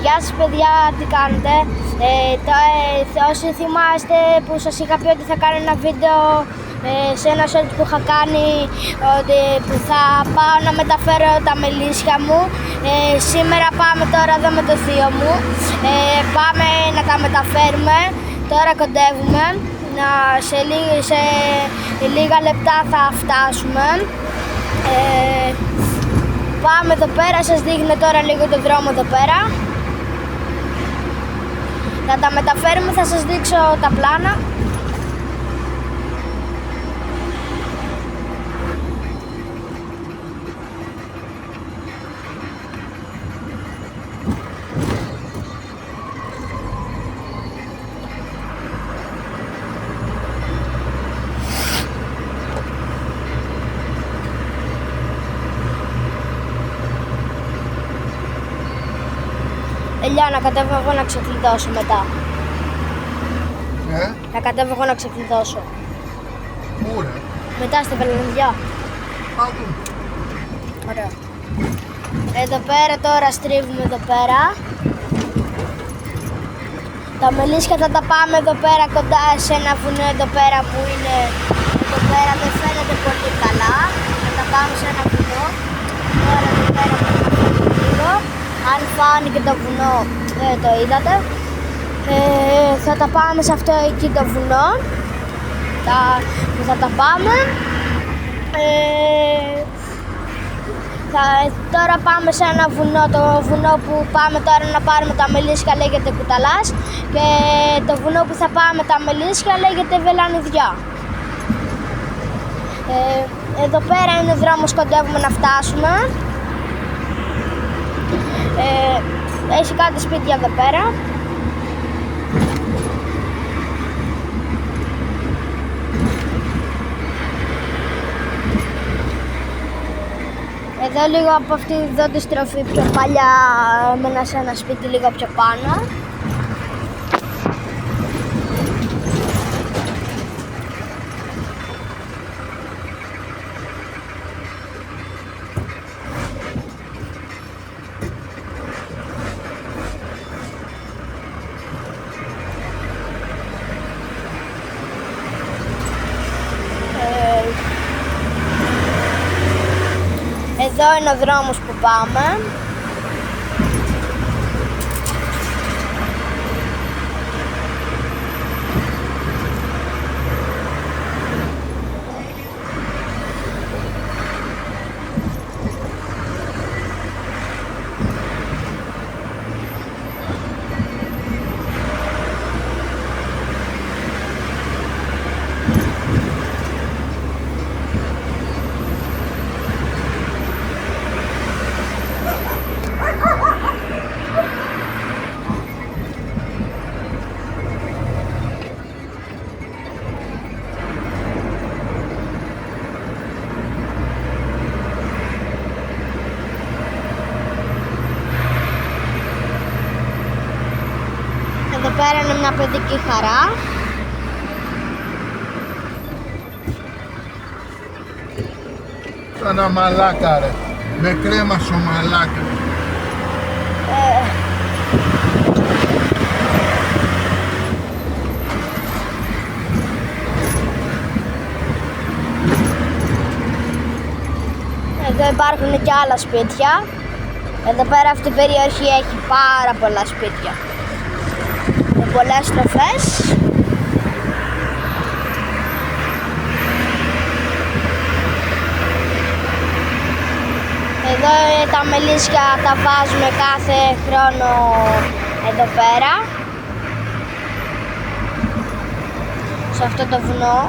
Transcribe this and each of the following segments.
Γεια σας παιδιά, τι κάνετε? Όσοι θυμάστε που σας είχα πει ότι θα κάνω ένα βίντεο σε ένα short που είχα κάνει, ότι που θα πάω να μεταφέρω τα μελίσια μου. Σήμερα πάμε τώρα εδώ με το θείο μου, πάμε να τα μεταφέρουμε. Τώρα κοντεύουμε, σε λίγα λεπτά θα φτάσουμε. Πάμε εδώ πέρα, σας δείχνω τώρα λίγο το δρόμο εδώ πέρα. Να τα μεταφέρουμε, θα σας δείξω τα πλάνα. Ελιά, να κατέβω εγώ να ξεκλειδώσω μετά. Να κατέβω εγώ να ξεκλειδώσω. Πού ρε? Μετά στην Πελονιδιά. Πάτου. Ωραία. Εδώ πέρα τώρα στρίβουμε εδώ πέρα. Τα μελίσια θα τα πάμε εδώ πέρα κοντά σε ένα βουνό εδώ πέρα που είναι εδώ πέρα, δεν φαίνεται πολύ καλά. Θα τα πάμε σε ένα βουνό. Τώρα εδώ πέρα λίγο. Αν φάνηκε το βουνό, το είδατε. Θα τα πάμε σε αυτό εκεί το βουνό. Θα τα πάμε. Τώρα πάμε σε ένα βουνό. Το βουνό που πάμε τώρα να πάρουμε τα μελίσια λέγεται Κουταλάς. Και το βουνό που θα πάμε τα μελίσια λέγεται Βελανιδιά. Εδώ πέρα είναι ο δρόμος, κοντεύουμε να φτάσουμε. Έχει κάτι σπίτια εδώ πέρα. Εδώ λίγο από αυτή εδώ τη στροφή πιο παλιά, έμενα σε ένα σπίτι λίγο πιο πάνω. Εδώ είναι ο δρόμος που πάμε. Εδώ πέρα είναι μια παιδική χαρά. Σαν ένα μαλάκα ρε. Με κρέμασε ο μαλάκα. Εδώ υπάρχουν και άλλα σπίτια. Εδώ πέρα αυτή η περιοχή έχει πάρα πολλά σπίτια. Με πολλές στροφές. Εδώ τα μελίσια τα βάζουμε κάθε χρόνο εδώ πέρα. Σε αυτό το βουνό.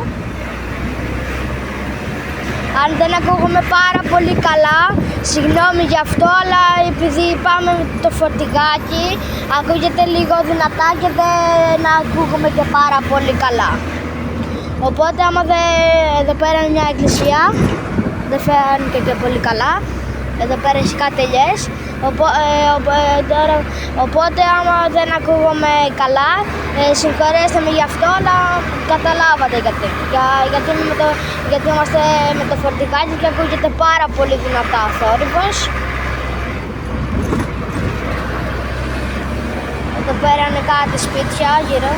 Αν δεν ακούγουμε πάρα πολύ καλά, συγγνώμη γι' αυτό, αλλά επειδή πάμε το φορτηγάκι, ακούγεται λίγο δυνατά και δεν ακούγουμε και πάρα πολύ καλά. Οπότε άμα εδώ πέρα είναι μια εκκλησία, δεν φαίνεται και πολύ καλά. Εδώ πέρα έχει κάτι ελιές. Οπότε άμα δεν ακούγομαι καλά, συγχωρέστε με γι' αυτό, αλλά καταλάβατε γιατί. Γιατί είμαστε με το φορτηγάκι και ακούγεται πάρα πολύ δυνατά ο θόρυβος. πέρα είναι κάτι σπίτια γύρω.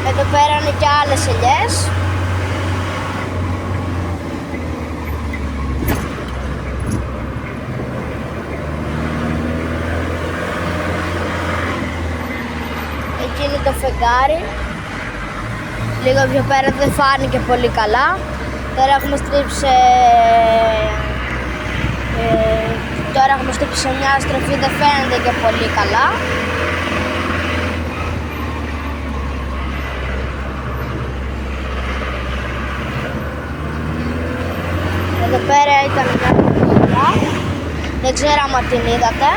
Εδώ πέρα είναι και άλλες ελιές. Εκεί είναι το φεγγάρι. Λίγο πιο πέρα δεν φάνηκε πολύ καλά. Τώρα έχουμε στρίψει σε μια στροφή, δεν φαίνεται και πολύ καλά. Εδώ πέρα ήταν μια κουτιά, δεν ξέρω αν την είδατε.